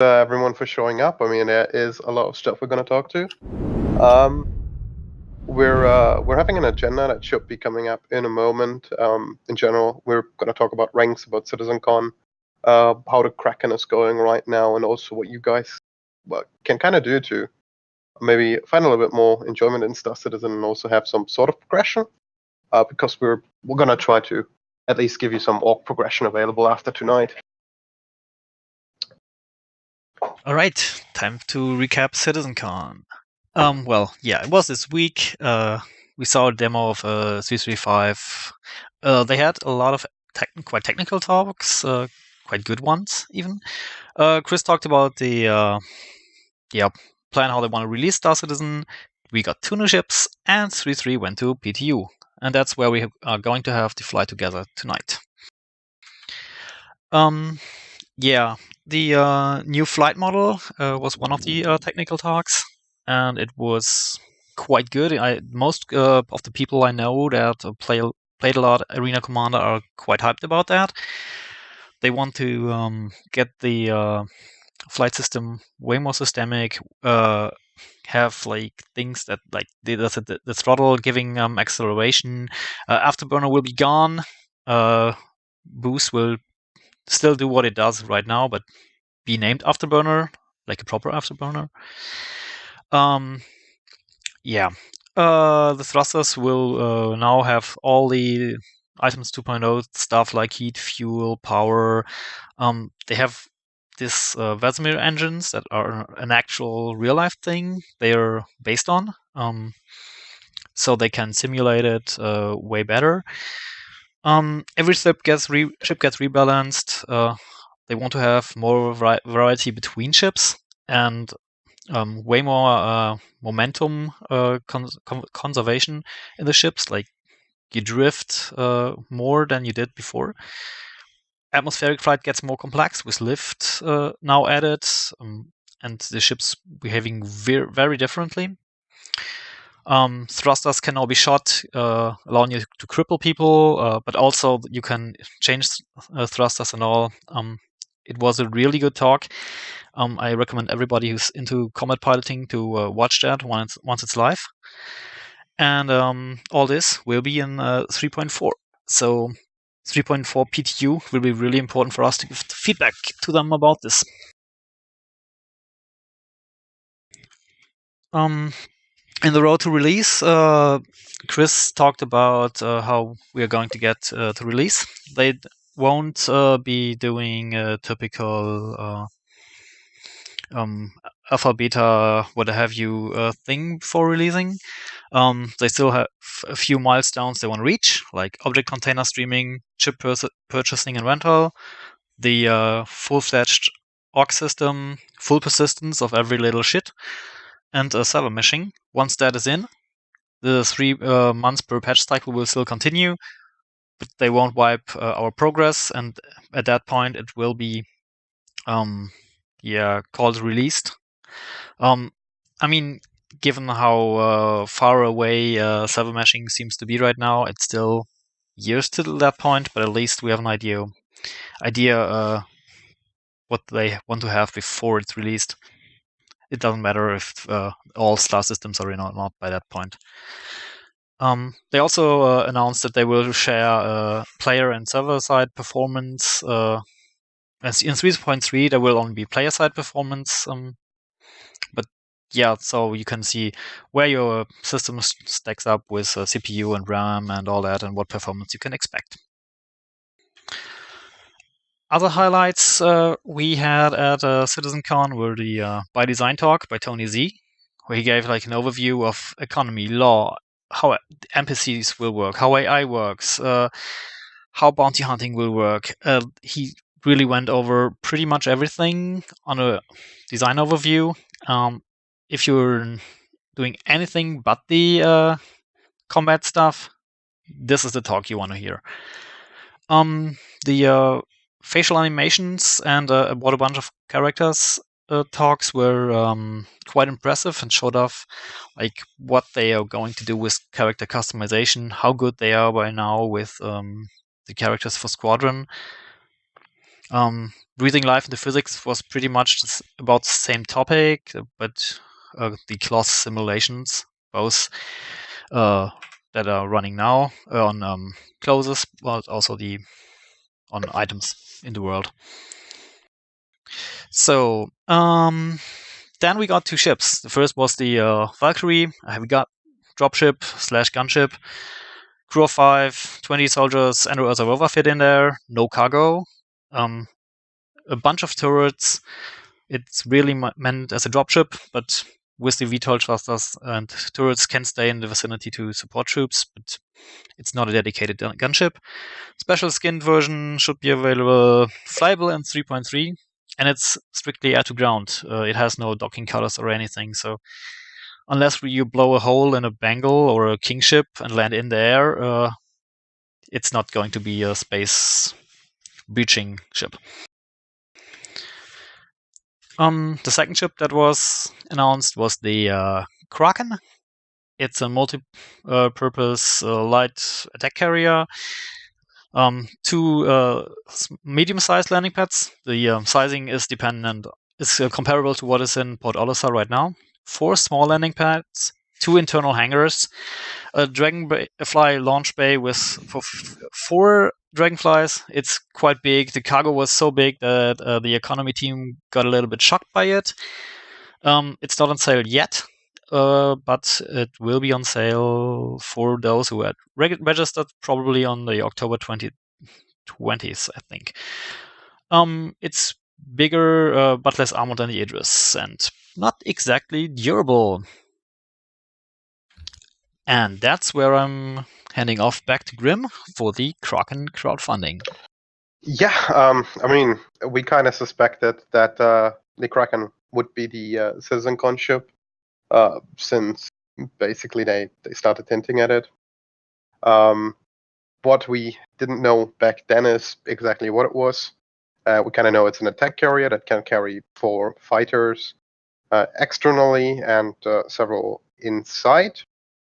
everyone for showing up. I mean, there is a lot of stuff we're going to talk to. Um, we're having an agenda that should be coming up in a moment. In general, we're going to talk about ranks, about CitizenCon, how the Kraken is going right now, and also what you guys can kind of do to maybe find a little bit more enjoyment in Star Citizen and also have some sort of progression. Because we're going to try to at least give you some org progression available after tonight. All right, time to recap CitizenCon. Well, yeah, it was this week. We saw a demo of 335. They had a lot of quite technical talks, quite good ones even. Chris talked about the plan how they want to release Star Citizen. We got 2 new ships, and 3.3 went to PTU, and that's where we are going to have the fly together tonight. Yeah, the new flight model was one of the technical talks, and it was quite good. Most of the people I know that played a lot Arena Commander are quite hyped about that. They want to get the flight system way more systemic, have like things that like the throttle giving acceleration. Afterburner will be gone. Boost will still do what it does right now, but be named Afterburner, like a proper Afterburner. The thrusters will now have all the items 2.0 stuff like heat, fuel, power. They have this Vesemir engines that are an actual real life thing they are based on. So they can simulate it way better. Every ship gets rebalanced. They want to have more variety between ships and way more momentum conservation in the ships. Like you drift more than you did before. Atmospheric flight gets more complex with lift now added, and the ships behaving very differently. Thrusters can now be shot, allowing you to cripple people, but also you can change thrusters and all. It was a really good talk. I recommend everybody who's into combat piloting to watch that once it's live. And all this will be in 3.4. So 3.4 PTU will be really important for us to give feedback to them about this. In the road to release, Chris talked about how we are going to get to release. They won't be doing a typical alpha, beta, what have you thing for releasing. They still have a few milestones they want to reach, like object container streaming, chip purchasing and rental, the full-fledged org system, full persistence of every little shit, and server meshing. Once that is in, the 3 months per patch cycle will still continue, but they won't wipe our progress, and at that point it will be called released. I mean, given how far away server meshing seems to be right now, it's still years to that point, but at least we have an idea what they want to have before it's released. It doesn't matter if all star systems are in or not by that point. They also announced that they will share player and server-side performance. As in 3.3, there will only be player-side performance. But yeah, so you can see where your system stacks up with CPU and RAM and all that, and what performance you can expect. Other highlights we had at CitizenCon were the By Design talk by Tony Z, where he gave like an overview of economy, law, how NPCs will work, how AI works, how bounty hunting will work. He really went over pretty much everything on a design overview. If you're doing anything but the combat stuff, this is the talk you want to hear. The facial animations and what a bunch of characters talks were quite impressive and showed off like what they are going to do with character customization, how good they are by now with the characters for Squadron. breathing life into physics was pretty much about the same topic, but the cloth simulations, both that are running now on clothes, but also on items in the world. So then we got 2 ships. The first was the Valkyrie. We got dropship / gunship. Crew of 5, 20 soldiers, Andrew Ursa rover fit in there. No cargo. A bunch of turrets. It's really meant as a dropship, but with the VTOL thrusters and turrets can stay in the vicinity to support troops, but it's not a dedicated gunship. Special skinned version should be available, flyable in 3.3, and it's strictly air to ground. It has no docking colors or anything, so unless you blow a hole in a Bengal or a Kingship and land in the air, it's not going to be a space breaching ship. The second ship that was announced was the Kraken. It's a multi-purpose light attack carrier. 2 medium-sized landing pads. The sizing is comparable to what is in Port Olisar right now. 4 small landing pads, 2 internal hangars, a Dragonfly launch bay with 4 Dragonflies. It's quite big. The cargo was so big that the economy team got a little bit shocked by it. It's not on sale yet, but it will be on sale for those who had registered probably on the October 2020s, I think. It's bigger but less armored than the Idris, and not exactly durable. And that's where I'm handing off back to Grim for the Kraken crowdfunding. Yeah, I mean, we kind of suspected that the Kraken would be the CitizenCon ship, since basically they started hinting at it. What we didn't know back then is exactly what it was. We kind of know it's an attack carrier that can carry 4 fighters externally and several inside.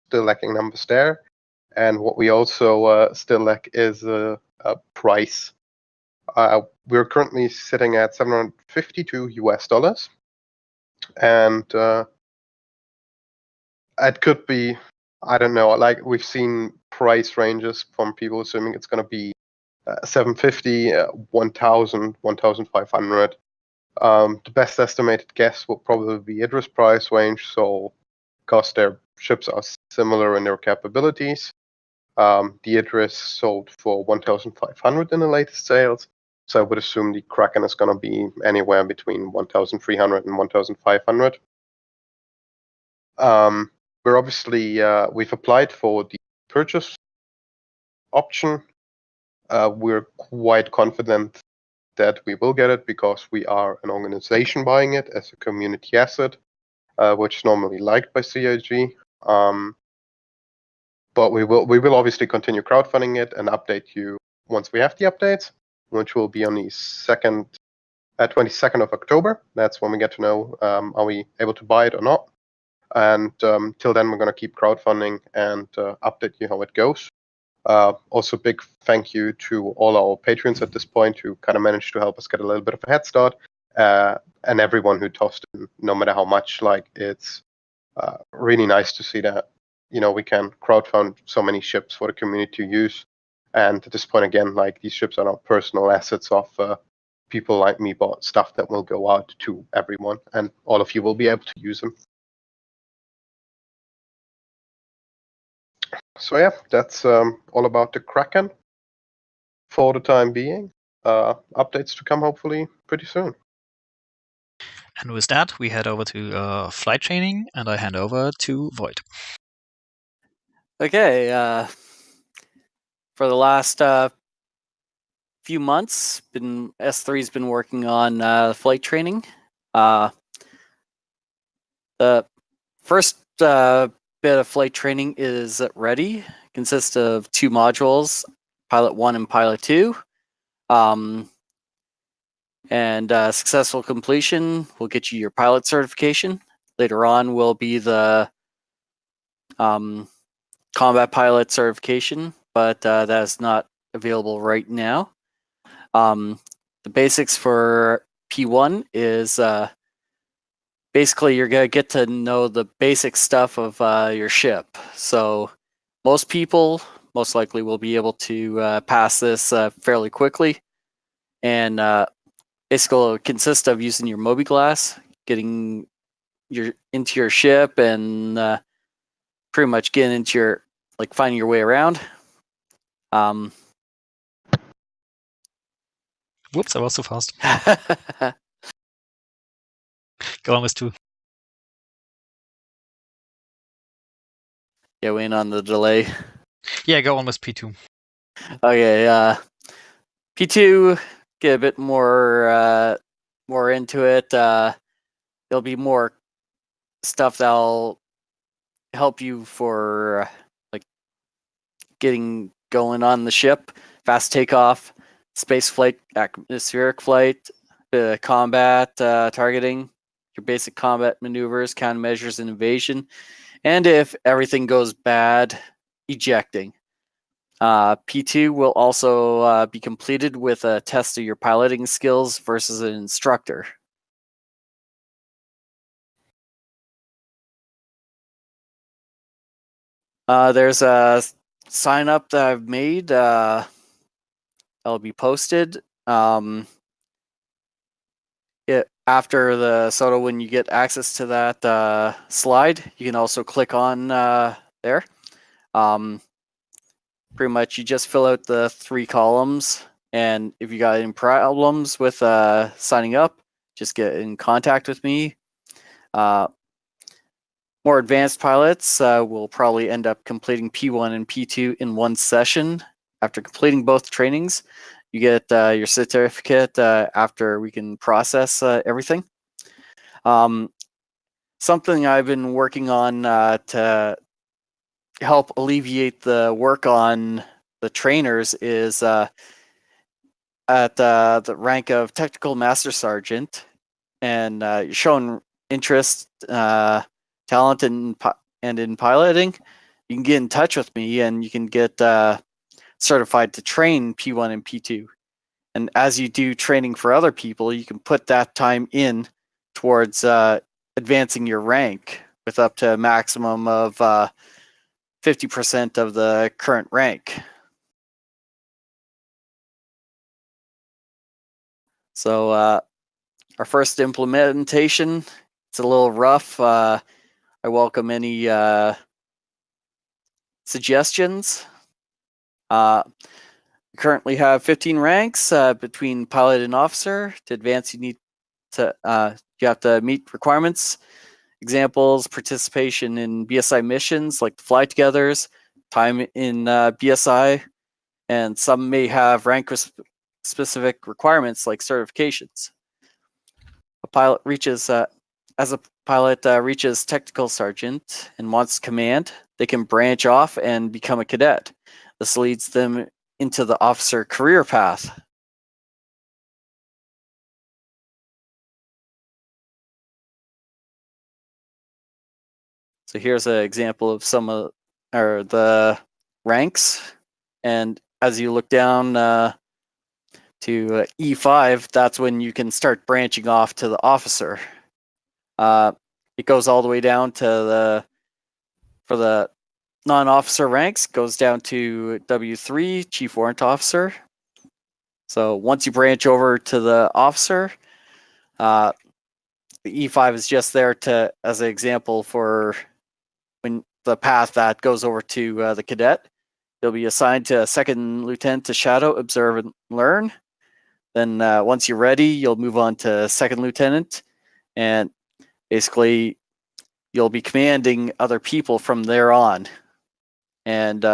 Still lacking numbers there. And what we also still lack is a price. We're currently sitting at $752, and it could be, I don't know, like we've seen price ranges from people assuming it's going to be 750, 1,000, 1,500. The best estimated guess will probably be Idris price range, so because their ships are similar in their capabilities. The Idris sold for 1,500 in the latest sales, so I would assume the Kraken is going to be anywhere between 1,300 and 1,500. We're obviously we've applied for the purchase option. We're quite confident that we will get it because we are an organization buying it as a community asset, which is normally liked by CIG. But we will obviously continue crowdfunding it and update you once we have the updates, which will be on the 22nd of October. That's when we get to know are we able to buy it or not. And till then, we're going to keep crowdfunding and update you how it goes. Also, big thank you to all our patrons at this point who kind of managed to help us get a little bit of a head start, and everyone who tossed in, no matter how much. Like, it's really nice to see that, you know, we can crowdfund so many ships for the community to use. And at this point, again, like, these ships are not personal assets of people like me, but stuff that will go out to everyone, and all of you will be able to use them. So yeah, that's all about the Kraken for the time being. Updates to come hopefully pretty soon. And with that, we head over to flight training, and I hand over to Void. Okay, for the last few months, S3's been working on flight training. The first bit of flight training is ready. Consists of 2 modules, Pilot 1 and Pilot 2. And successful completion will get you your pilot certification. Later on will be the combat pilot certification, but that is not available right now. the basics for P1 is basically you're going to get to know the basic stuff of your ship. So most people most likely will be able to pass this fairly quickly. And basically it'll consist of using your Moby glass, getting into your ship, and pretty much getting into your, like, finding your way around. Whoops, I was too fast. Go on with 2. Yeah, waiting on the delay. Yeah, go on with P2. Okay, P2, get a bit more into it. There'll be more stuff that'll help you for like getting going on the ship, fast takeoff, space flight, atmospheric flight, combat, targeting, your basic combat maneuvers, countermeasures, and evasion, and if everything goes bad, ejecting. P2 will also be completed with a test of your piloting skills versus an instructor. There's a sign up that I've made. That'll be posted. After the SOTA, when you get access to that slide, you can also click on there. Pretty much, you just fill out the 3 columns, and if you got any problems with signing up, just get in contact with me. More advanced pilots will probably end up completing P1 and P2 in one session. After completing both trainings, you get your certificate after we can process everything. Something I've been working on to help alleviate the work on the trainers is at the rank of Technical Master Sergeant, and you're showing interest, talent, and in piloting, you can get in touch with me and you can get certified to train P1 and P2. And as you do training for other people, you can put that time in towards advancing your rank with up to a maximum of 50% of the current rank. So our first implementation, it's a little rough. I welcome any suggestions. Currently have 15 ranks between pilot and officer. To advance, you have to meet requirements. Examples: participation in BSI missions like the Fly Togethers, time in BSI, and some may have rank specific requirements like certifications. As a pilot reaches technical sergeant and wants command, they can branch off and become a cadet. This leads them into the officer career path. So here's an example of some of the ranks, and as you look down to E5, that's when you can start branching off to the officer. It goes all the way down to for the non-officer ranks, goes down to W3, Chief Warrant Officer. So once you branch over to the officer, the E5 is just there as an example for when the path that goes over to the cadet. You'll be assigned to a second lieutenant to shadow, observe, and learn. Then once you're ready, you'll move on to second lieutenant, and basically you'll be commanding other people from there on. And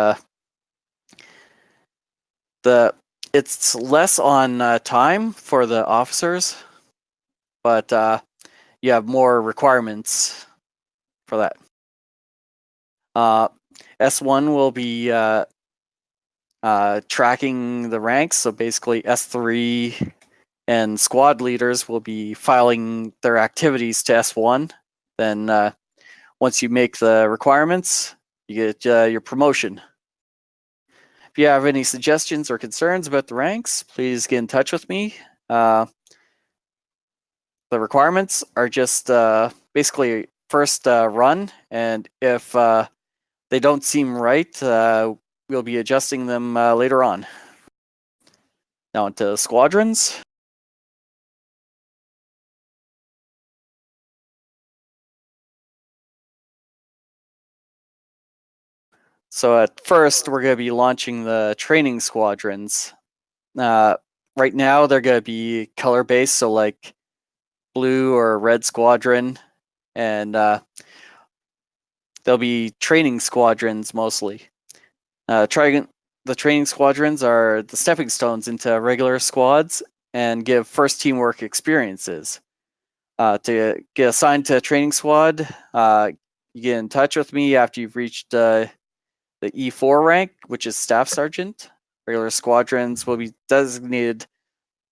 it's less on time for the officers, but you have more requirements for that. S1 will be tracking the ranks, so basically S3 and squad leaders will be filing their activities to S1. Then once you make the requirements, you get your promotion. If you have any suggestions or concerns about the ranks, please get in touch with me. The requirements are just basically first run, and if they don't seem right, we'll be adjusting them later on. Now into Squadrons. So at first, we're going to be launching the training squadrons. Right now, they're going to be color-based, so like blue or red squadron, and they'll be training squadrons mostly. The training squadrons are the stepping stones into regular squads and give first teamwork experiences. To get assigned to a training squad, you get in touch with me after you've reached the E4 rank, which is Staff Sergeant. Regular squadrons will be designated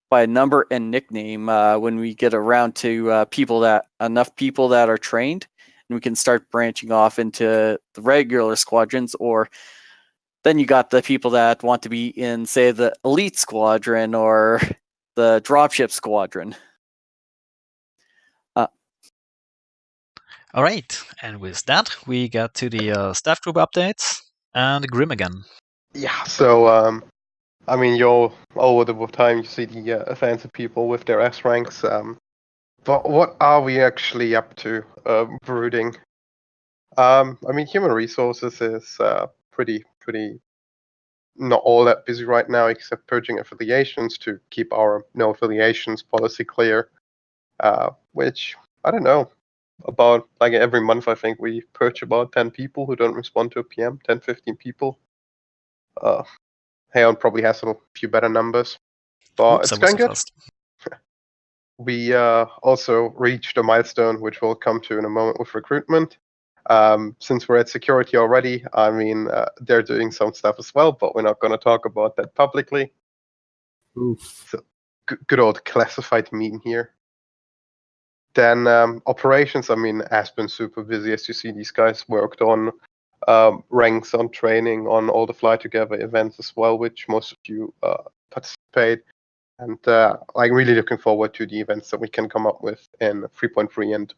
by number and nickname when we get around to enough people that are trained, and we can start branching off into the regular squadrons. Or then you got the people that want to be in, say, the elite squadron or the dropship squadron. All right, and with that, we get to the staff group updates and Grim again. Yeah, so I mean, you're all the time you see the fancy people with their S ranks. But what are we actually up to, brooding? I mean, human resources is pretty not all that busy right now, except purging affiliations to keep our no affiliations policy clear. Which I don't know. About like every month, I think we purge about 10 people who don't respond to a PM. 10, 15 people. Hayon probably has a few better numbers, but Oops, it's I was going so good. fast. We also reached a milestone, which we'll come to in a moment with recruitment. Since we're at security already, I mean, they're doing some stuff as well, but we're not going to talk about that publicly. Oof. So, good old classified meme here. Then operations, I mean, has been super busy. As you see, these guys worked on ranks, on training, on all the Fly Together events as well, which most of you participate. And I'm really looking forward to the events that we can come up with in 3.3 and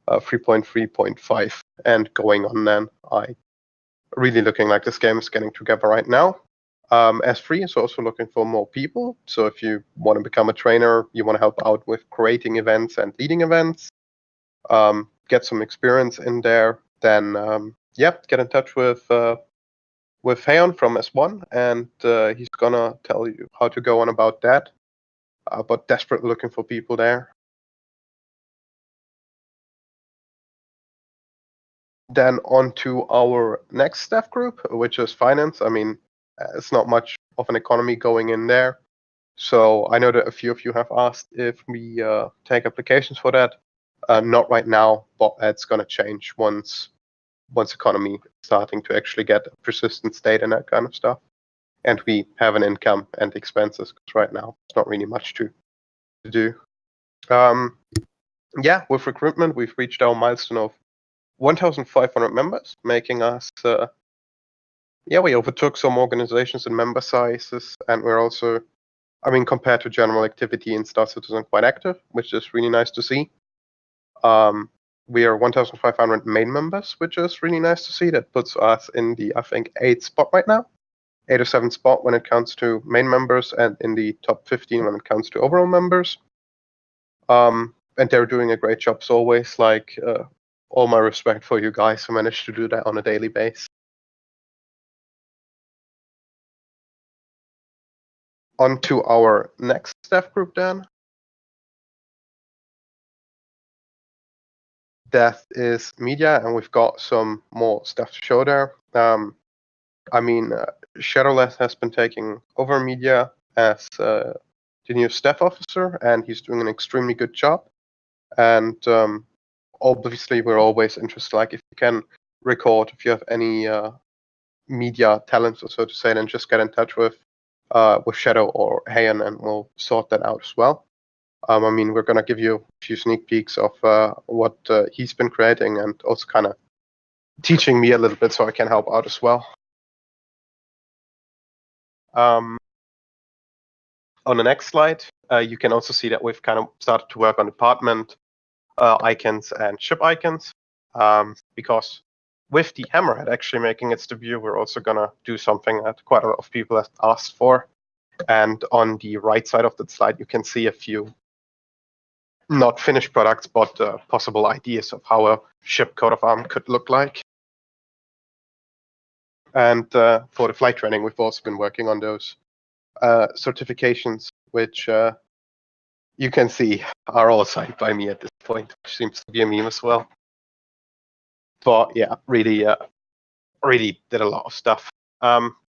3.3.5 and going on then. I really looking like this game is getting together right now. S3 is also looking for more people. So if you want to become a trainer, you want to help out with creating events and leading events, get some experience in there, then get in touch with Hayon from S1, and he's gonna tell you how to go on about that. But desperately looking for people there. Then on to our next staff group, which is finance. I mean, it's not much of an economy going in there. So I know that a few of you have asked if we take applications for that. Not right now, but it's going to change once economy is starting to actually get a persistent state and that kind of stuff. And we have an income and expenses, because right now it's not really much to do. With recruitment, we've reached our milestone of 1,500 members, making us, we overtook some organizations in member sizes, and we're also, I mean, compared to general activity in Star Citizen, quite active, which is really nice to see. We are 1,500 main members, which is really nice to see. That puts us in the, I think, 8th spot right now. 8 or 7th spot when it comes to main members, and in the top 15 when it comes to overall members. And they're doing a great job as always. Like, all my respect for you guys who manage to do that on a daily basis. On to our next staff group then. That is media, and we've got some more stuff to show there. I mean, Shadowless has been taking over media as the new staff officer, and he's doing an extremely good job. And obviously, we're always interested, like if you can record, if you have any media talents, or so to say, then just get in touch with Shadow or Hayon, and we'll sort that out as well. I mean, we're going to give you a few sneak peeks of what he's been creating, and also kind of teaching me a little bit so I can help out as well. On the next slide, you can also see that we've kind of started to work on department icons and ship icons, because with the Hammerhead actually making its debut, we're also gonna do something that quite a lot of people have asked for. And on the right side of that slide, you can see a few not finished products, but possible ideas of how a ship coat of arms could look like. And for the flight training, we've also been working on those certifications, which you can see are all signed by me at this point, which seems to be a meme as well. But yeah, really did a lot of stuff.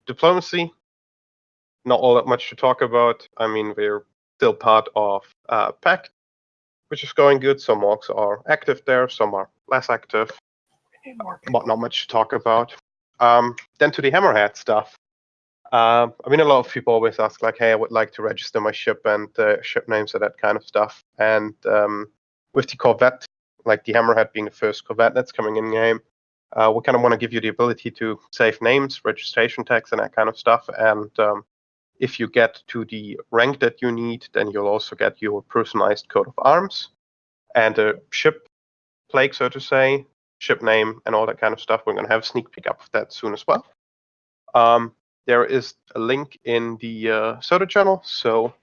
Diplomacy, not all that much to talk about. I mean, we're still part of Pact, which is going good. Some orgs are active there, some are less active, but not much to talk about. Then to the Hammerhead stuff. I mean, a lot of people always ask, like, hey, I would like to register my ship and ship names and that kind of stuff. And with the Corvette, like the Hammerhead being the first Corvette that's coming in game, we kind of want to give you the ability to save names, registration tags, and that kind of stuff. And if you get to the rank that you need, then you'll also get your personalized coat of arms and a ship plague, so to say, ship name, and all that kind of stuff. We're going to have a sneak peek up of that soon as well. There is a link in the Soda channel, so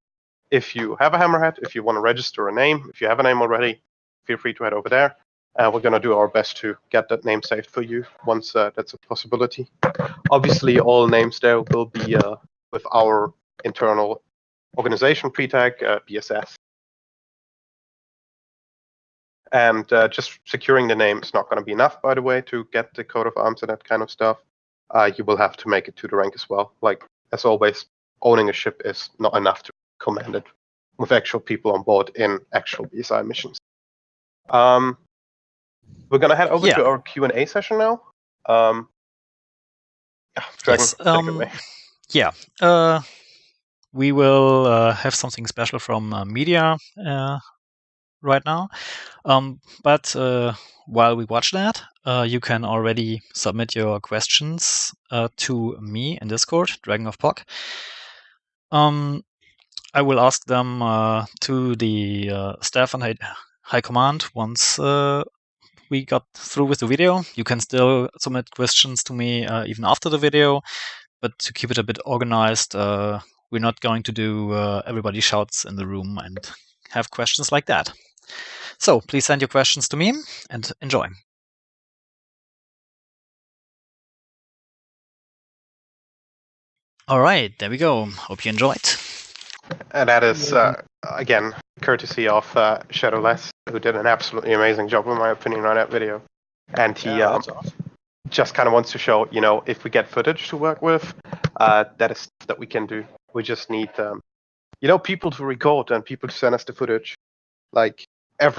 if you have a Hammerhead, if you want to register a name, if you have a name already, feel free to head over there. We're going to do our best to get that name saved for you once that's a possibility. Obviously, all names there will be with our internal organization pre-tag, BSS. And just securing the name is not going to be enough, by the way, to get the coat of arms and that kind of stuff. You will have to make it to the rank as well. Like, as always, owning a ship is not enough to command it with actual people on board in actual BSI missions. We're going to head over to our Q&A session now. Dragon, Yes, take it away. Yeah. We will have something special from media right now. But while we watch that, you can already submit your questions to me in Discord, Dragon of Pog. I will ask them to the staff and high command once we got through with the video. You can still submit questions to me even after the video, but to keep it a bit organized, we're not going to do everybody shouts in the room and have questions like that. So please send your questions to me and enjoy. All right, there we go. Hope you enjoyed. And that is, again, courtesy of Shadowless, who did an absolutely amazing job, in my opinion, on that video. And he just kind of wants to show, you know, if we get footage to work with, that is stuff that we can do. We just need, you know, people to record and people to send us the footage. Like, a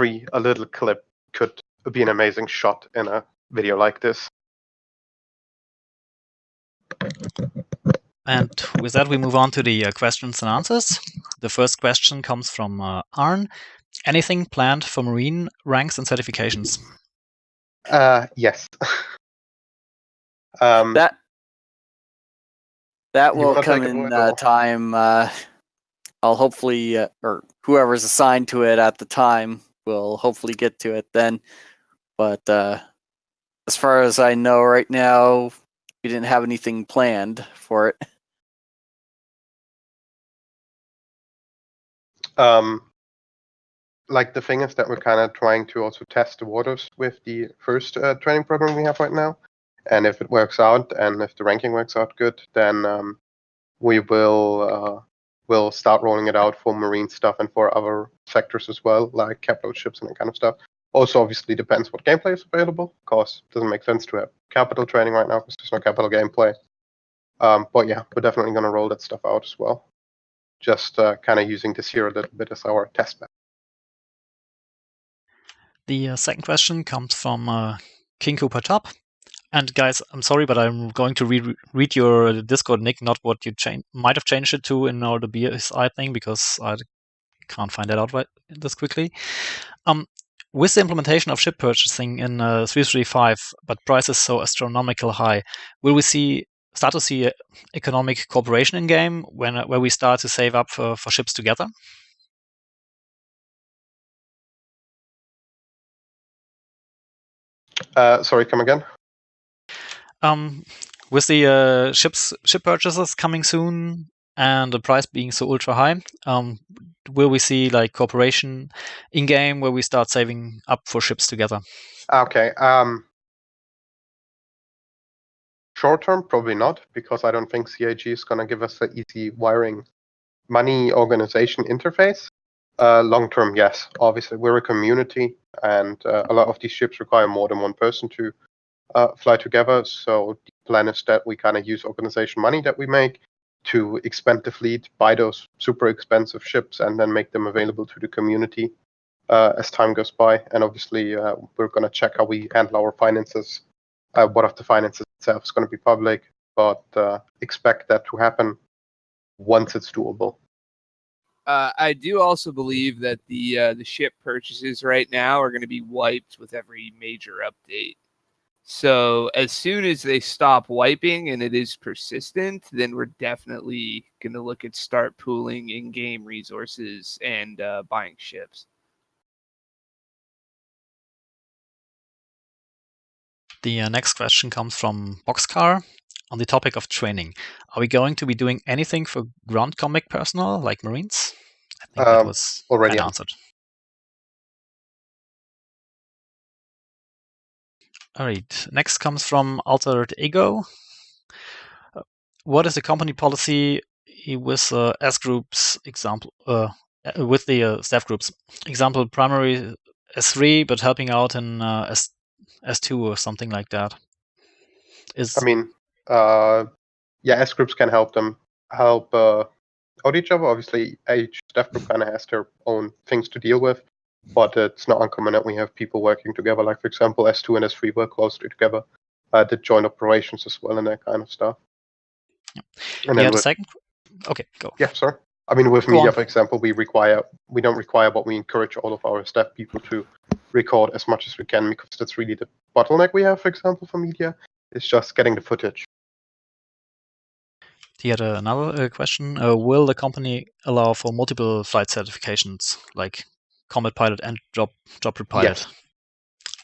little clip could be an amazing shot in a video like this. And with that, we move on to the questions and answers. The first question comes from Arn. Anything planned for Marine ranks and certifications? Yes. That You will wanna come take it in away, or- time. I'll hopefully, or whoever's assigned to it at the time will hopefully get to it then. But as far as I know right now, we didn't have anything planned for it. Like, the thing is that we're kind of trying to also test the waters with the first training program we have right now. And if it works out, and if the ranking works out good, then we will start rolling it out for Marine stuff and for other sectors as well, like capital ships and that kind of stuff. Also, obviously, depends what gameplay is available, because it doesn't make sense to have capital training right now because there's no capital gameplay. But yeah, we're definitely going to roll that stuff out as well. Just kind of using this here a little bit as our test bed. The second question comes from King Cooper Top. And guys, I'm sorry, but I'm going to read your Discord nick, not what you might have changed it to in our BSI thing, because I can't find that out right this quickly. With the implementation of ship purchasing in 335, but prices so astronomical high, will we start to see economic cooperation in game where we start to save up for ships together? Sorry, come again? With the ship purchases coming soon and the price being so ultra high, will we see like cooperation in game where we start saving up for ships together? Okay. Short term, probably not, because I don't think CIG is going to give us an easy wiring money organization interface. Long term, yes. Obviously, we're a community, and a lot of these ships require more than one person to fly together. So the plan is that we kind of use organization money that we make to expand the fleet, buy those super expensive ships, and then make them available to the community as time goes by. And obviously, we're going to check how we handle our finances. What of the finances itself is going to be public, but expect that to happen once it's doable. I do also believe that the ship purchases right now are going to be wiped with every major update. So as soon as they stop wiping and it is persistent, then we're definitely going to look at start pooling in-game resources and buying ships. The next question comes from Boxcar on the topic of training. Are we going to be doing anything for ground combat personnel like Marines? I think that was already answered. All right. Next comes from Altered Ego. What is the company policy with S groups example? With the staff groups, example primary S3, but helping out in S2 or something like that. S groups can help out each other. Obviously, each staff group kind of has their own things to deal with, but it's not uncommon that we have people working together. Like, for example, S2 and S3 work closely together, did joint operations as well and that kind of stuff. And then second. Okay, go. Yeah, sorry. I mean, with media, for example, we don't require, but we encourage all of our staff people to record as much as we can, because that's really the bottleneck we have, for example, for media. It's just getting the footage. He had another question. Will the company allow for multiple flight certifications, like combat pilot and job pilot? Yes.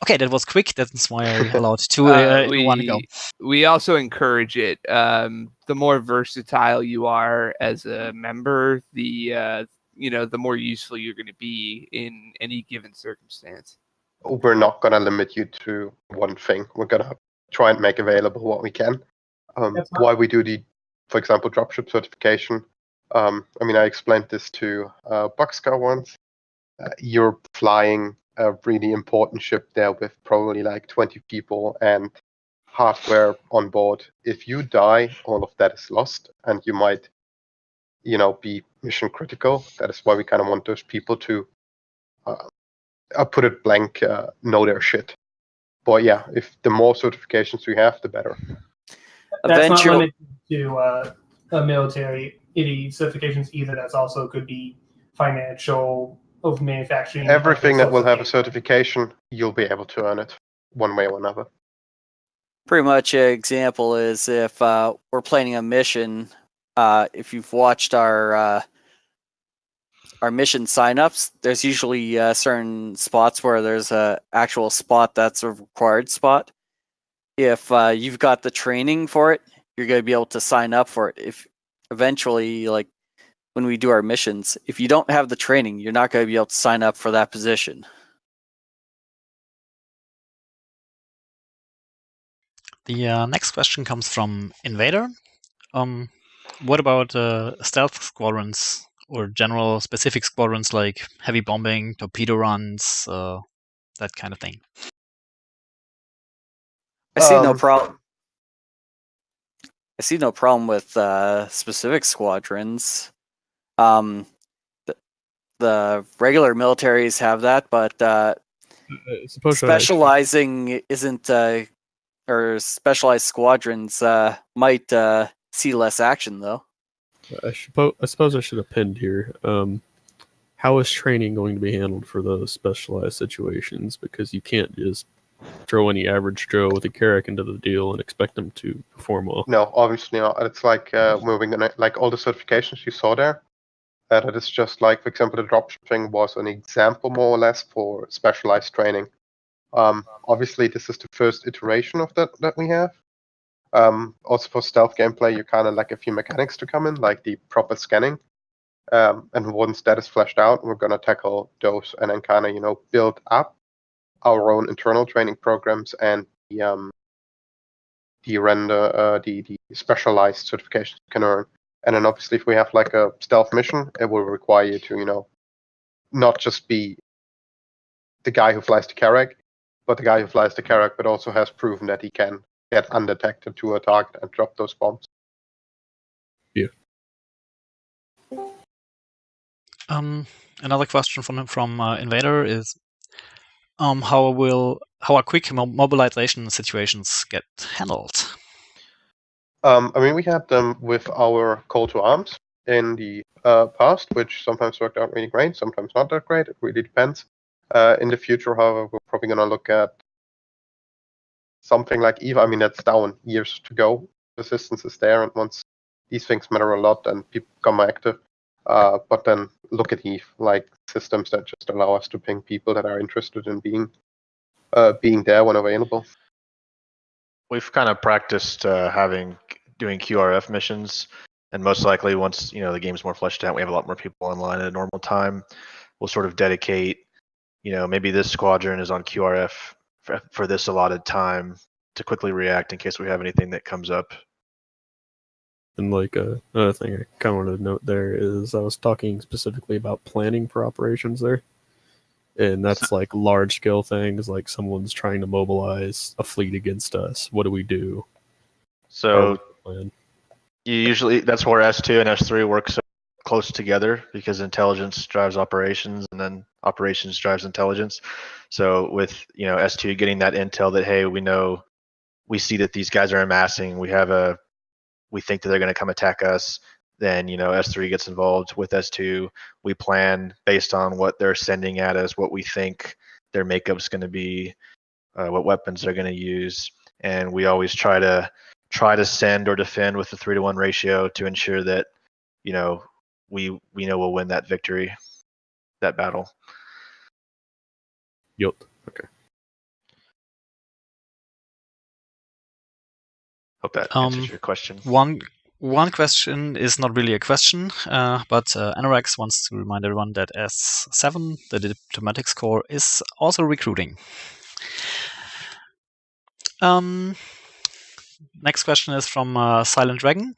Okay, that was quick. That's why I allowed two one ago. We also encourage it. The more versatile you are as a member, the more useful you're going to be in any given circumstance. We're not going to limit you to one thing. We're going to try and make available what we can. Why we do for example, dropship certification. I explained this to Boxcar once. You're flying a really important ship there with probably like 20 people and hardware on board. If you die, all of that is lost, and you might, be mission critical. That is why we kind of want those people to, I'll put it blank, know their shit. But yeah, if the more certifications we have, the better. That's not limited to military certifications either. That's also could be financial, of manufacturing. Everything that will have a certification, you'll be able to earn it one way or another. Pretty much an example is if we're planning a mission, if you've watched our mission signups, there's usually certain spots where there's an actual spot that's a required spot. If you've got the training for it, you're going to be able to sign up for it. If eventually, like when we do our missions, if you don't have the training, you're not going to be able to sign up for that position. The next question comes from Invader. What about stealth squadrons or general specific squadrons like heavy bombing, torpedo runs, that kind of thing? I see no problem. I see no problem with specific squadrons. The regular militaries have that, but specializing isn't, or specialized squadrons might see less action, though. I suppose I should have pinned here. How is training going to be handled for those specialized situations? Because you can't just throw any average Joe with a Carrack into the deal and expect them to perform well. No, obviously not. It's like moving, like all the certifications you saw there. That is just like, for example, the dropshipping was an example more or less for specialized training. Obviously, this is the first iteration of that we have. Also for stealth gameplay, you kind of like a few mechanics to come in, like the proper scanning. And once that is fleshed out, we're going to tackle those and then kind of, build up our own internal training programs and the specialized certifications you can earn. And then obviously, if we have like a stealth mission, it will require you to, not just be the guy who flies the Carrack, but the guy who flies the Carrack, but also has proven that he can get undetected to a target and drop those bombs. Yeah. Another question from Invader is, how are quick mobilization situations get handled? We had them with our call to arms in the past, which sometimes worked out really great, sometimes not that great. It really depends. In the future, however, we're probably going to look at something like EVA. That's down years to go. Resistance is there, and once these things matter a lot and people become active, but then look at EVE, like systems that just allow us to ping people that are interested in being there when available. We've kind of practiced doing QRF missions, and most likely once the game's more fleshed out, we have a lot more people online at a normal time. We'll sort of dedicate, maybe this squadron is on QRF for this allotted time to quickly react in case we have anything that comes up. And like another thing I kind of wanted to note there is I was talking specifically about planning for operations there. And that's like large scale things, like someone's trying to mobilize a fleet against us. What do we do? So usually that's where S2 and S3 work so close together, because intelligence drives operations and then operations drives intelligence. So with S2 getting that intel that, hey, we see that these guys are amassing, we think that they're going to come attack us, then S3 gets involved with S2. We plan based on what they're sending at us, what we think their makeup's going to be, what weapons they're going to use, and we always try to send or defend with the 3-to-1 ratio to ensure that we know we'll win that victory, that battle. Yep. Okay. Hope that answers your question. One question is not really a question, but Anorax wants to remind everyone that S7, the Diplomatics Corps, is also recruiting. Next question is from Silent Dragon.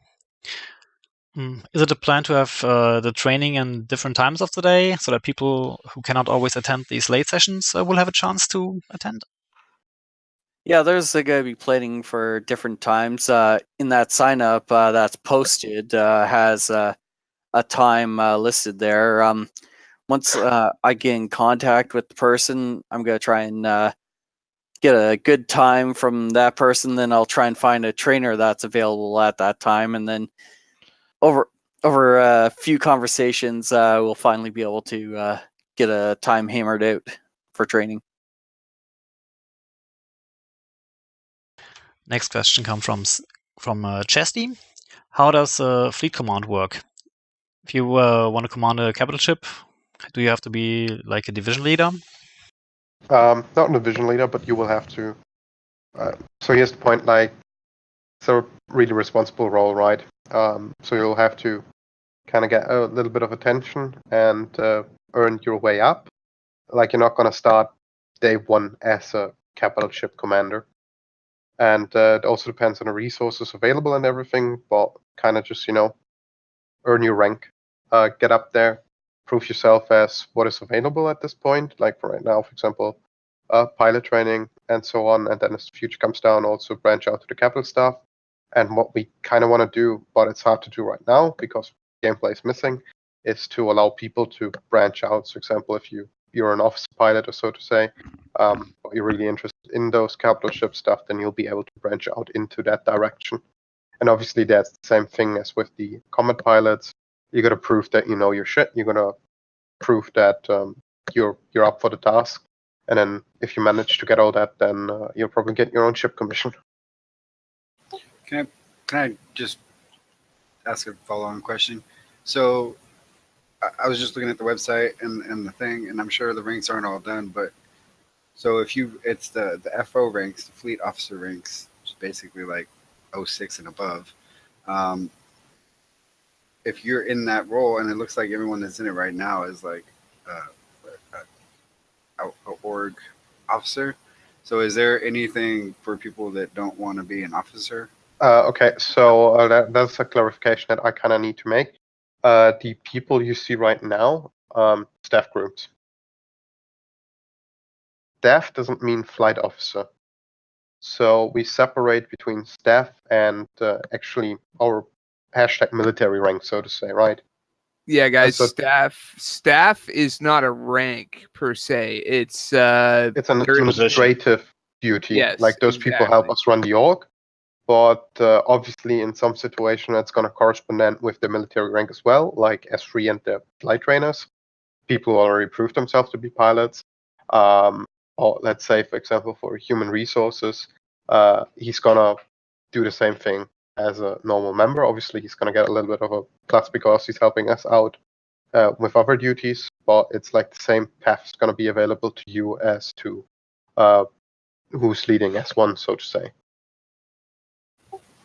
Is it a plan to have the training in different times of the day so that people who cannot always attend these late sessions will have a chance to attend? Yeah, there's going to be planning for different times. In that sign up that's posted has a time listed there. Once I get in contact with the person, I'm going to try and get a good time from that person. Then I'll try and find a trainer that's available at that time. And then over a few conversations, we'll finally be able to get a time hammered out for training. Next question comes from Chesty. How does fleet command work? If you want to command a capital ship, do you have to be like a division leader? Not a division leader, but you will have to. So here's the point: it's a really responsible role, right? So you'll have to kind of get a little bit of attention and earn your way up. Like, you're not going to start day one as a capital ship commander. And it also depends on the resources available and everything, but kind of just, earn your rank, get up there, prove yourself as what is available at this point. Like for right now, for example, pilot training and so on. And then as the future comes down, also branch out to the capital staff. And what we kind of want to do, but it's hard to do right now because gameplay is missing, is to allow people to branch out. So, for example, if you're an officer pilot, or so to say, but you're really interested in those capital ship stuff, then you'll be able to branch out into that direction. And obviously, that's the same thing as with the combat pilots. You got to prove that you know your shit. You're gonna prove that you're up for the task. And then if you manage to get all that, then you'll probably get your own ship commission. Can I just ask a follow-on question? So I was just looking at the website and the thing, and I'm sure the ranks aren't all done, but So if it's the FO ranks, the fleet officer ranks, which is basically like 06 and above. If you're in that role, and it looks like everyone that's in it right now is like a org officer. So is there anything for people that don't want to be an officer? Okay, so that's a clarification that I kind of need to make. The people you see right now, staff groups. Staff doesn't mean flight officer. So we separate between staff and actually our hashtag military rank, so to say, right? Yeah, guys. So- staff is not a rank per se. It's an administrative duty. Yes, like those people help exactly. us run the org. But obviously, in some situation, it's going to correspond with the military rank as well, like S3 and the flight trainers. People who already proved themselves to be pilots. Or let's say, for example, for human resources, he's going to do the same thing as a normal member. Obviously, he's going to get a little bit of a plus because he's helping us out with other duties, but it's like the same path is going to be available to you as to who's leading S1, so to say.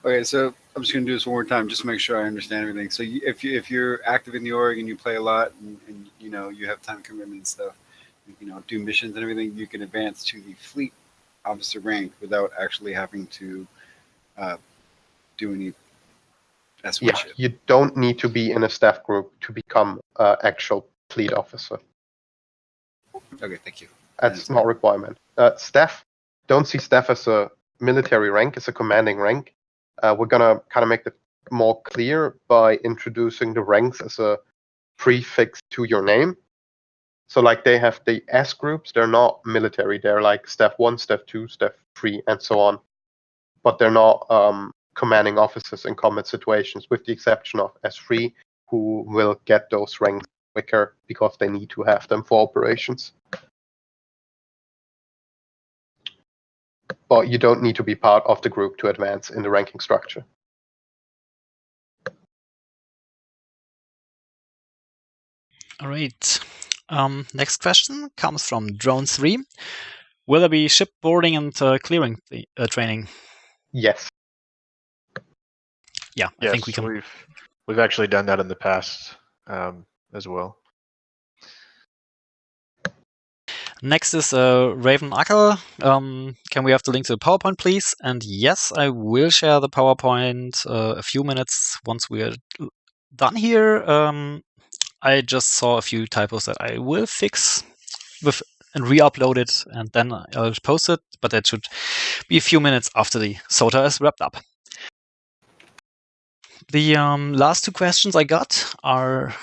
Okay, so I'm just gonna do this one more time, just to make sure I understand everything. So if you're active in the org and you play a lot, and you know you have time commitment and stuff, you know, do missions and everything, you can advance to the fleet officer rank without actually having to do any S1 Yeah, shit. you don't need to be in a staff group to become actual fleet officer. Okay, thank you. That's not a requirement. Staff, don't see staff as a military rank, as a commanding rank. We're gonna kind of make that more clear by introducing the ranks as a prefix to your name. So like they have the S groups, they're not military. They're like staff 1, staff 2, staff 3, and so on. But they're not commanding officers in combat situations, with the exception of S3, who will get those ranks quicker because they need to have them for operations. But you don't need to be part of the group to advance in the ranking structure. All right. Next question comes from Drone3. Will there be ship boarding and clearing training? Yes. Yeah, Yes, I think we can. We've actually done that in the past as well. Next is Raven Acker. Can we have the link to the PowerPoint, please? And yes, I will share the PowerPoint a few minutes once we are done here. I just saw a few typos that I will fix and re-upload it, and then I'll post it. But that should be a few minutes after the SOTA is wrapped up. The last two questions I got are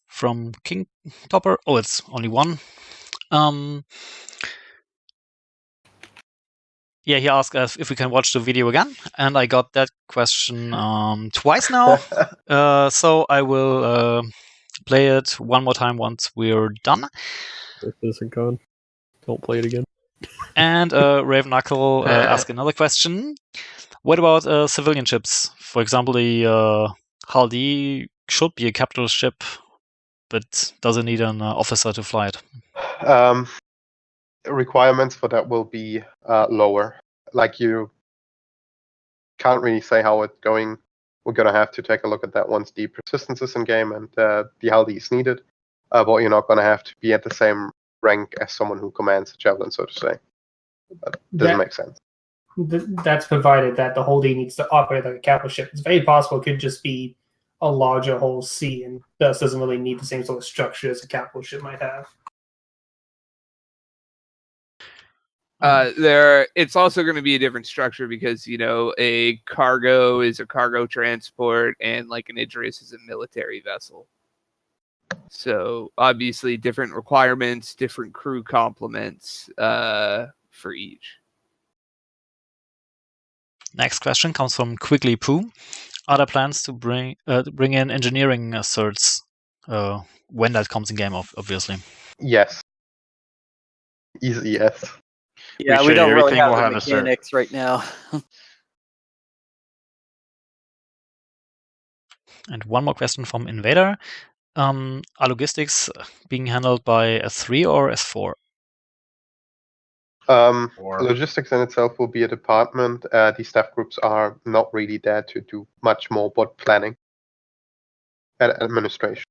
from King Topper. Oh, it's only one. Yeah, he asked us if we can watch the video again, and I got that question twice now. So I will play it one more time once we're done. CitizenCon. Don't play it again. And Raven Knuckle asked another question. What about civilian ships? For example, the Hull D should be a capital ship, but does it need an officer to fly it? Requirements for that will be lower. Like you can't really say how it's going. We're gonna have to take a look at that once the persistence is in game and the Hull D is needed. But you're not gonna have to be at the same rank as someone who commands a javelin, so to say. That doesn't make sense. That's provided that the Hull D needs to operate like a capital ship. It's very possible it could just be a larger Hull C and thus doesn't really need the same sort of structure as a capital ship might have. It's also going to be a different structure because, you know, a cargo is a cargo transport and like an Idris is a military vessel. So obviously different requirements, different crew complements for each. Next question comes from Quigley Poo. Are there plans to bring in engineering certs when that comes in game, obviously? Yes. Easy yes. Yeah, we don't really have the mechanics right now. And one more question from Invader. Are logistics being handled by S3 or S4? Or Logistics in itself will be a department. The staff groups are not really there to do much more but planning and administration.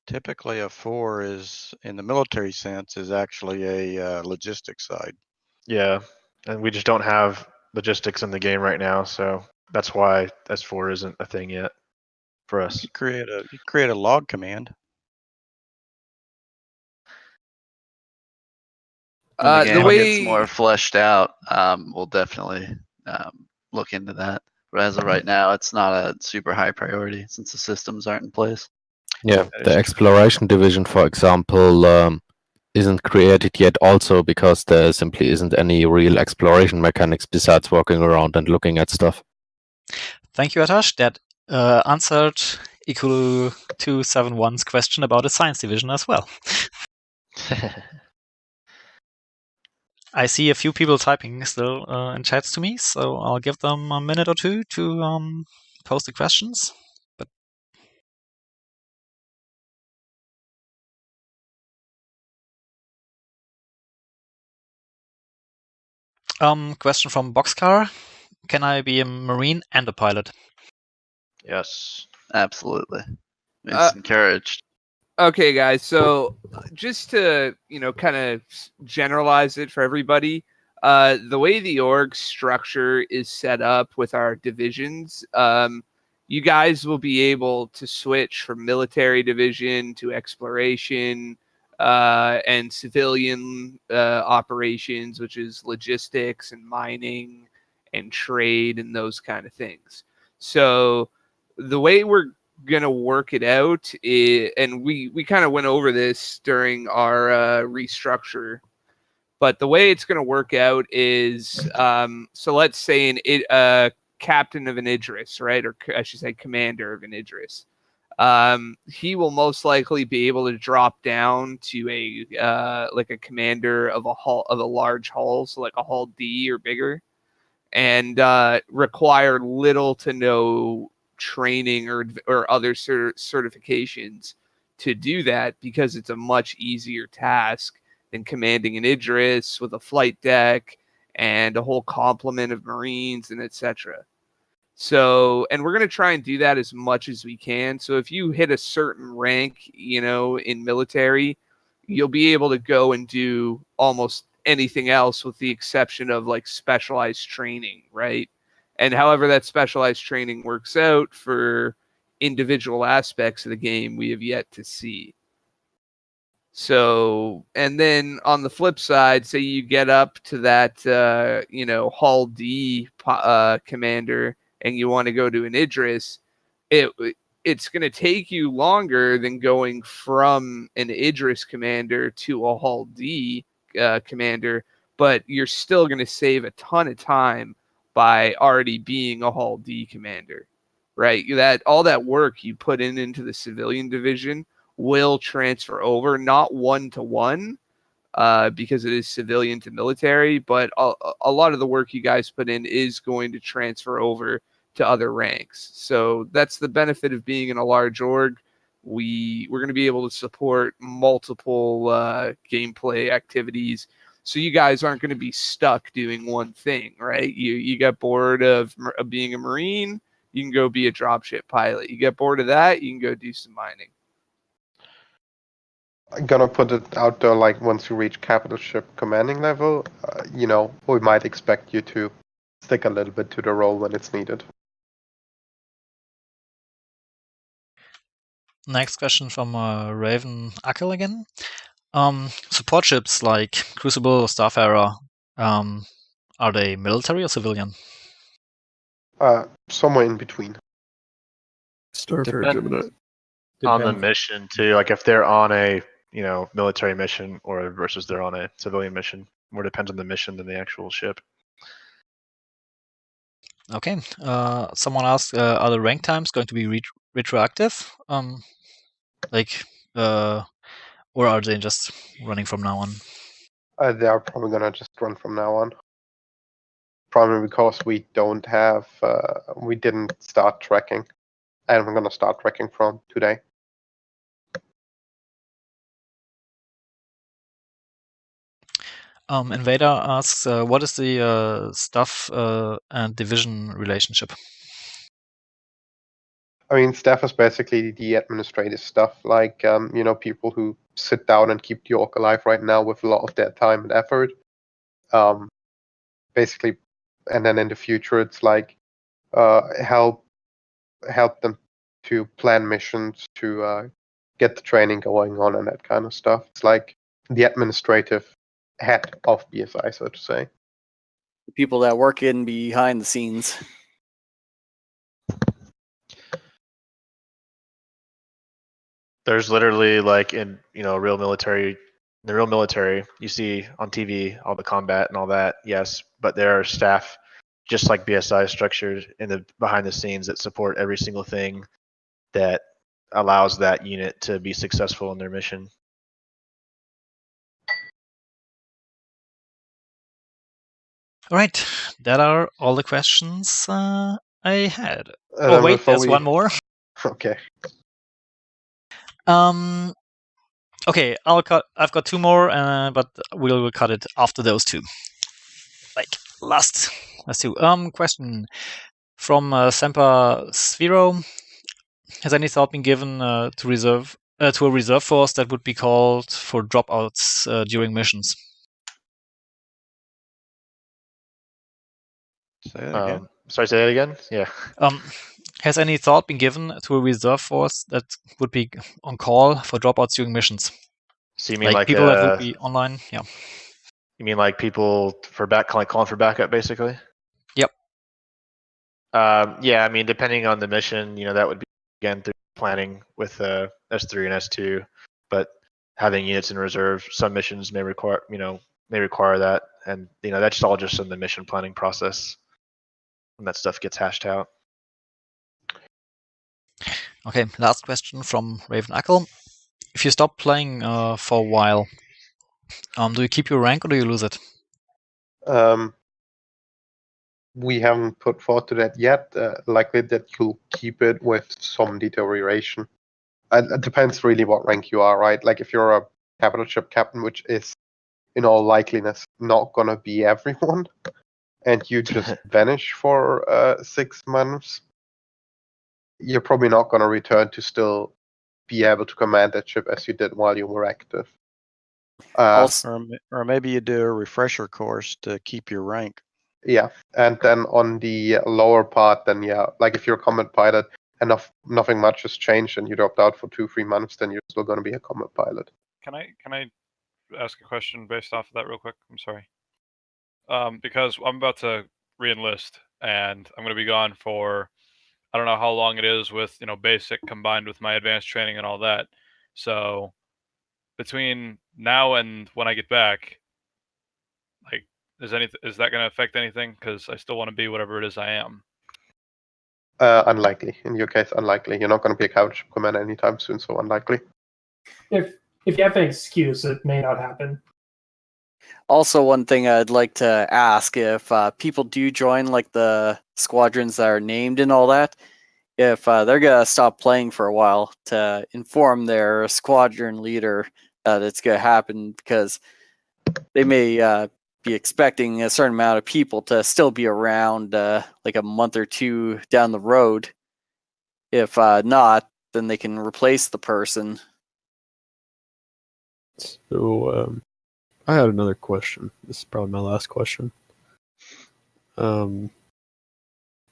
Typically, a 4 is, in the military sense, is actually a logistics side. yeah, and we just don't have logistics in the game right now, so that's why S4 isn't a thing yet for us. You create a log command. When the game way gets more fleshed out, we'll definitely look into that. But as of right now, it's not a super high priority since the systems aren't in place. Yeah, That is the true. exploration division, for example, isn't created yet also because there simply isn't any real exploration mechanics besides walking around and looking at stuff. Thank you, Atash. That answered Ikulu 271's question about a science division as well. I see a few people typing still in chats to me, so I'll give them a minute or two to post the questions. But question from Boxcar: can I be a Marine and a pilot? Yes. Absolutely. It's encouraged. Okay, guys. So just to kind of generalize it for everybody, the way the org structure is set up with our divisions, you guys will be able to switch from military division to exploration and civilian operations, which is logistics and mining and trade and those kind of things. So the way we're gonna work it out and we kind of went over this during our restructure, but the way it's gonna work out is so let's say captain of an Idris, right, or I should say commander of an Idris, he will most likely be able to drop down to a commander of a large hull, so like a hull D or bigger, and require little to no training or other certifications to do that, because it's a much easier task than commanding an Idris with a flight deck and a whole complement of Marines and etc. So, and we're going to try and do that as much as we can. So if you hit a certain rank, in military, you'll be able to go and do almost anything else with the exception of like specialized training, right? And however that specialized training works out for individual aspects of the game, we have yet to see. So, and then on the flip side, say you get up to that, Hull D commander, and you want to go to an Idris, it's going to take you longer than going from an Idris commander to a Hull D commander, but you're still going to save a ton of time by already being a Hull D commander, right? That all that work you put into the civilian division will transfer over, not one-to-one, because it is civilian to military, but a lot of the work you guys put in is going to transfer over to other ranks. So that's the benefit of being in a large org. We're going to be able to support multiple gameplay activities, so you guys aren't going to be stuck doing one thing, right? You get bored of being a Marine, you can go be a dropship pilot. You get bored of that, you can go do some mining. I'm gonna put it out there, like once you reach capital ship commanding level, we might expect you to stick a little bit to the role when it's needed. Next question from Raven Akel again. Support ships like Crucible, Starfarer, are they military or civilian? Somewhere in between. Starfarer Depends Gemini. on the mission too. Like if they're on a military mission or versus they're on a civilian mission, more depends on the mission than the actual ship. Okay. Someone asked, are the rank times going to be retroactive? Or are they just running from now on? They are probably gonna just run from now on. Probably because we didn't start tracking, and we're gonna start tracking from today. Invader asks, what is the staff and division relationship? I mean, staff is basically the administrative stuff, like people who sit down and keep the org alive right now with a lot of their time and effort. Basically, and then in the future, it's like help them to plan missions, to get the training going on and that kind of stuff. It's like the administrative head of BSI, so to say. The people that work in behind the scenes. There's literally like in the real military, you see on TV all the combat and all that, yes, but there are staff just like BSI structured in the behind the scenes that support every single thing that allows that unit to be successful in their mission. All right, that are all the questions I had. And Oh then wait, before there's one more. Okay. Okay, I've got two more, but we'll cut it after those two. Like last two. Question from Semper Sphero. Has any thought been given to a reserve force that would be called for dropouts during missions? Say that again. Sorry, say that again. Yeah. Has any thought been given to a reserve force that would be on call for dropouts during missions? So you mean like people that would be online? Yeah. You mean like people for calling for backup, basically? Yep. Yeah, I mean, depending on the mission, that would be again through planning with S3 and S2, but having units in reserve, some missions may require that, and that's all just in the mission planning process when that stuff gets hashed out. Okay, last question from Raven Ackle. If you stop playing for a while, do you keep your rank or do you lose it? We haven't put thought to that yet. Likely that you'll keep it with some deterioration. It depends really what rank you are, right? Like if you're a capital ship captain, which is in all likeliness not gonna be everyone, and you just vanish for 6 months, you're probably not gonna return to still be able to command that ship as you did while you were active. Or maybe you do a refresher course to keep your rank. Yeah, and then on the lower part, then like if you're a combat pilot and nothing much has changed and you dropped out for 2-3 months, then you're still going to be a combat pilot. Can I ask a question based off of that real quick? I'm sorry. Because I'm about to re-enlist and I'm going to be gone for, I don't know how long it is with basic combined with my advanced training and all that. So between now and when I get back, like, is that going to affect anything? Because I still want to be whatever it is I am. Unlikely. In your case, unlikely. You're not going to be a capital ship commander anytime soon, so unlikely. If you have an excuse, it may not happen. Also, one thing I'd like to ask, if people do join like the squadrons that are named and all that, if they're going to stop playing for a while, to inform their squadron leader that it's going to happen, because they may be expecting a certain amount of people to still be around like a month or two down the road. If not, then they can replace the person. So I had another question. This is probably my last question. It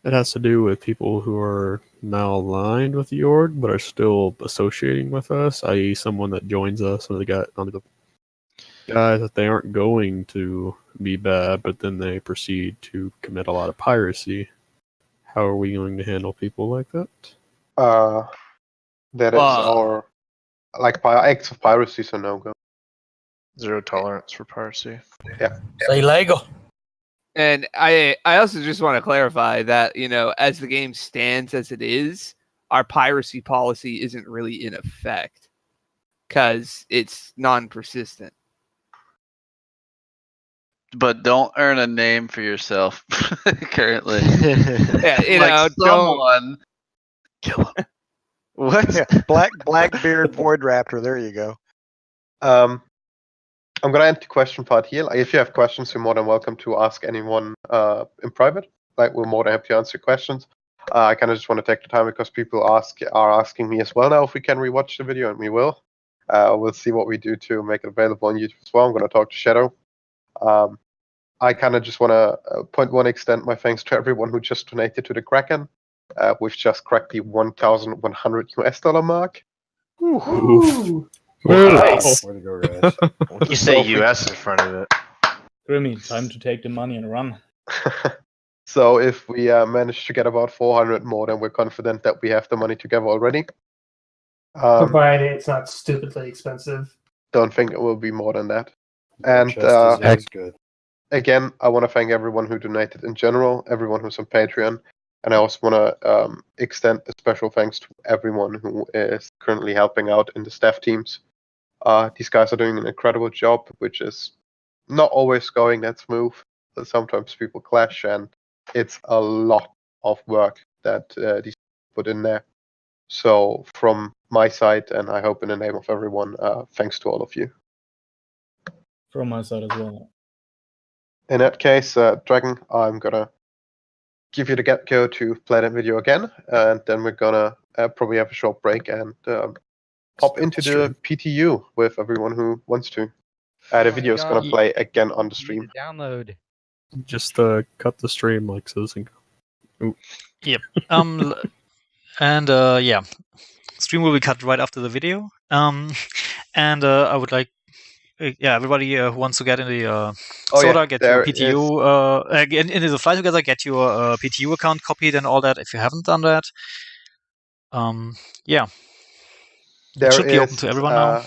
has to do with people who are now aligned with the org but are still associating with us, i.e. someone that joins us and the guys that they aren't going to be bad, but then they proceed to commit a lot of piracy. How are we going to handle people like that? That is our acts of piracy, so no go. Zero tolerance for piracy. Yeah. It's illegal. And I also just want to clarify that, as the game stands as it is, our piracy policy isn't really in effect because it's non-persistent. But don't earn a name for yourself currently. Yeah, someone kill him. What? Yeah, Blackbeard Void Raptor. There you go. I'm gonna end the question part here. Like, if you have questions, you're more than welcome to ask anyone in private. Like, we're more than happy to answer questions. I kind of just want to take the time because people are asking me as well now if we can rewatch the video, and we will. We'll see what we do to make it available on YouTube as well. I'm going to talk to Shadow. I kind of just want to point one extent my thanks to everyone who just donated to the Kraken. We've just cracked the $1,100 mark. Ooh. Nice. Way to go, guys. You say US in front of it. Grimmy, time to take the money and run. So if we manage to get about 400 more, then we're confident that we have the money together already. Provided it's not stupidly expensive. Don't think it will be more than that. War And chest is always good. again, I want to thank everyone who donated in general, everyone who's on Patreon, and I also want to extend a special thanks to everyone who is currently helping out in the staff teams. These guys are doing an incredible job, which is not always going that smooth. Sometimes people clash, and it's a lot of work that these put in there. So from my side, and I hope in the name of everyone, thanks to all of you. From my side as well. In that case, Dragon, I'm gonna give you the get-go to play that video again, and then we're gonna probably have a short break and pop into the PTU with everyone who wants to. The video is gonna play again on the stream. Download. Just cut the stream like CitizenCon. Yep. And yeah, stream will be cut right after the video. And I would like, yeah, everybody who wants to get in the Soda, get your PTU, into the Fly Together, get your PTU account copied and all that. If you haven't done that, yeah, it should be open to everyone now.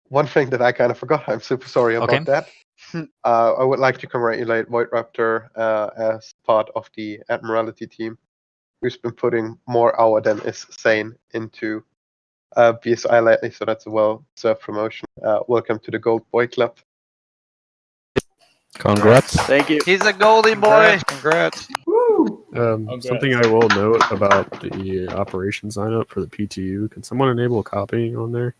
One thing that I kind of forgot. I'm super sorry about that. I would like to congratulate Void Raptor as part of the Admiralty team, who's been putting more hour than is sane into BSI lately, so that's a well-served promotion. Welcome to the Gold Boy Club. Congrats. Thank you. He's a Goldie boy. Congrats. Something I will note about the operation sign up for the PTU. Can someone enable copying on there?